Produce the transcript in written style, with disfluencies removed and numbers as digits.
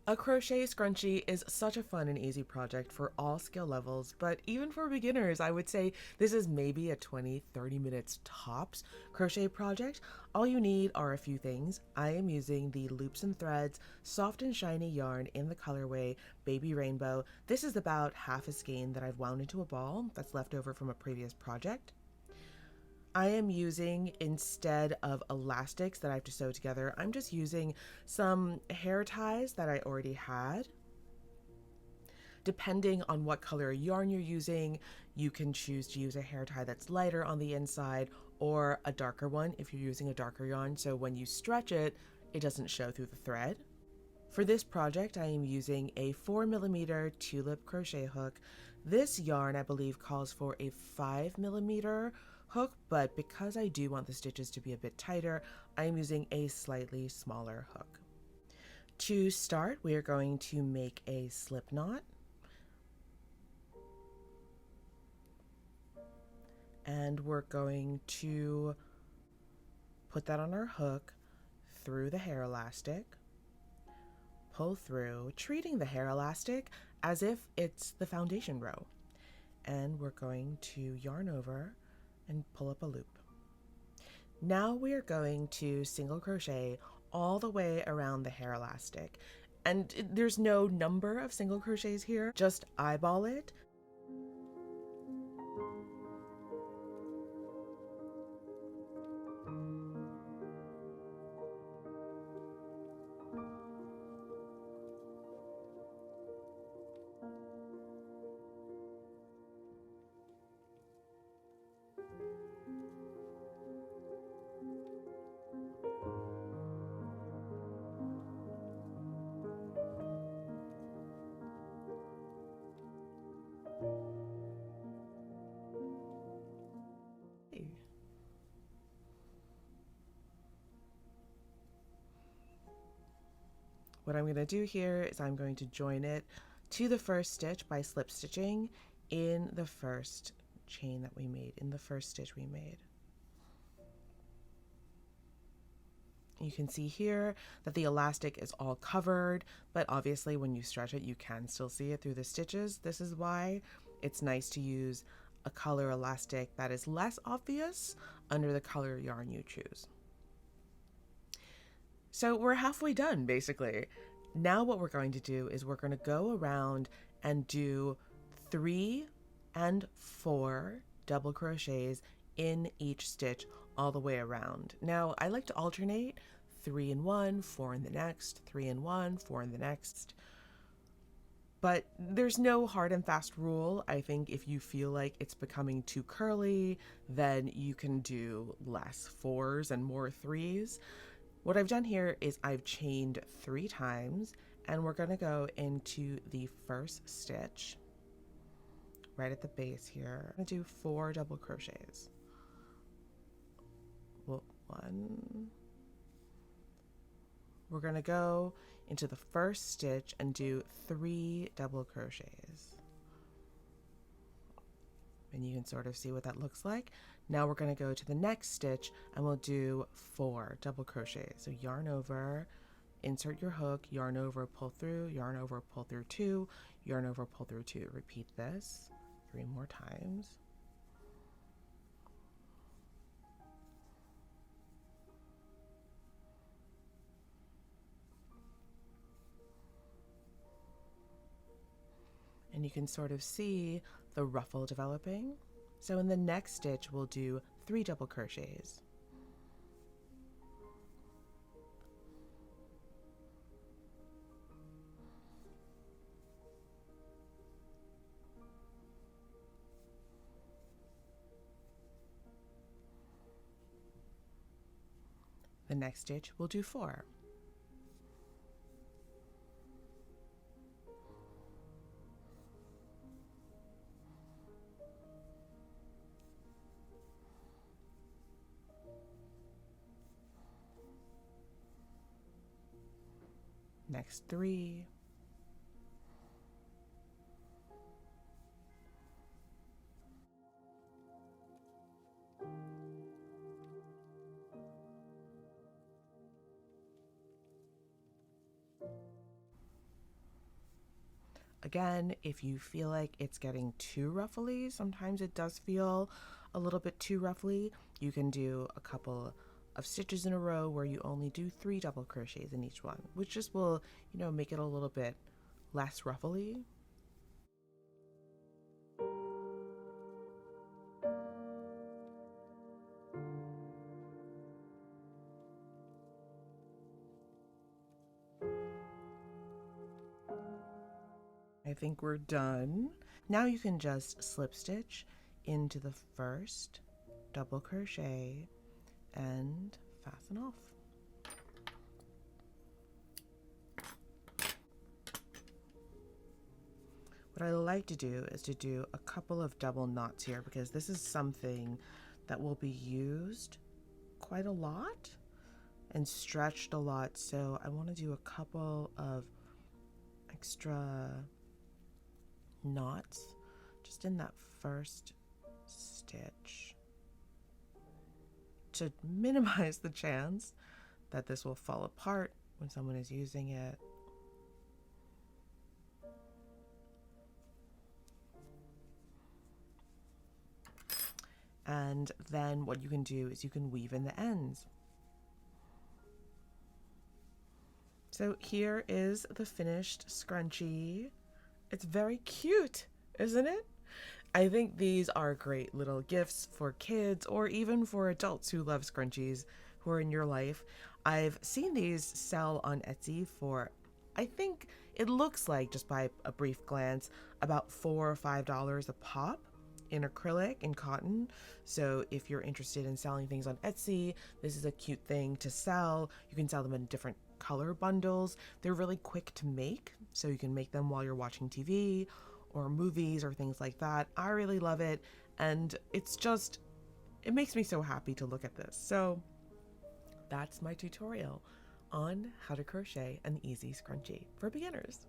A crochet scrunchie is such a fun and easy project for all skill levels, but even for beginners, I would say this is maybe a 20-30 minutes tops crochet project. All you need are a few things. I am using the Loops and Threads soft and shiny yarn in the colorway Baby Rainbow. This is about half a skein that I've wound into a ball that's left over from a previous project. I am using, instead of elastics that I have to sew together, I'm just using some hair ties that I already had. Depending on what color yarn you're using, you can choose to use a hair tie that's lighter on the inside or a darker one if you're using a darker yarn, so when you stretch it, it doesn't show through the thread. For this project, I am using a 4mm tulip crochet hook. This yarn, I believe, calls for a 5mm hook, but because I do want the stitches to be a bit tighter, I am using a slightly smaller hook. To start, we are going to make a slip knot. And we're going to put that on our hook through the hair elastic, pull through, treating the hair elastic as if it's the foundation row. And we're going to yarn over and pull up a loop. Now we are going to single crochet all the way around the hair elastic. And there's no number of single crochets here, just eyeball it. What I'm going to do here is I'm going to join it to the first stitch by slip stitching in the first chain that we made, in the first stitch we made. You can see here that the elastic is all covered, but obviously when you stretch it, you can still see it through the stitches. This is why it's nice to use a color elastic that is less obvious under the color yarn you choose. So we're halfway done, basically. Now what we're going to do is we're going to go around and do 3 and 4 double crochets in each stitch all the way around. Now I like to alternate 3 in one, 4 in the next, 3 in one, 4 in the next. But there's no hard and fast rule. I think if you feel like it's becoming too curly, then you can do less 4s and more 3s. What I've done here is I've chained 3 times, and we're going to go into the first stitch right at the base here. I'm going to do 4 double crochets. Well, 1. We're going to go into the first stitch and do 3 double crochets. And you can sort of see what that looks like. Now we're going to go to the next stitch and we'll do 4 double crochets. So yarn over, insert your hook, yarn over, pull through, yarn over, pull through 2, yarn over, pull through 2. Repeat this 3 more times. And you can sort of see the ruffle developing. So in the next stitch, we'll do 3 double crochets. The next stitch, we'll do 4. Next 3. again, if you feel like it's getting too ruffly, sometimes it does feel a little bit too ruffly, you can do a couple of stitches in a row where you only do 3 double crochets in each one, which just will, make it a little bit less ruffly. I think we're done. Now you can just slip stitch into the first double crochet and fasten off. What I like to do is to do a couple of double knots here because this is something that will be used quite a lot and stretched a lot. So I want to do a couple of extra knots just in that first stitch to minimize the chance that this will fall apart when someone is using it. And then what you can do is you can weave in the ends. So here is the finished scrunchie. It's very cute, isn't it? I think these are great little gifts for kids or even for adults who love scrunchies who are in your life. I've seen these sell on Etsy for, I think it looks like, just by a brief glance, about $4 or $5 a pop in acrylic and cotton. So if you're interested in selling things on Etsy, this is a cute thing to sell. You can sell them in different color bundles. They're really quick to make, so you can make them while you're watching TV or movies or things like that. I really love it, and it makes me so happy to look at this. So that's my tutorial on how to crochet an easy scrunchie for beginners.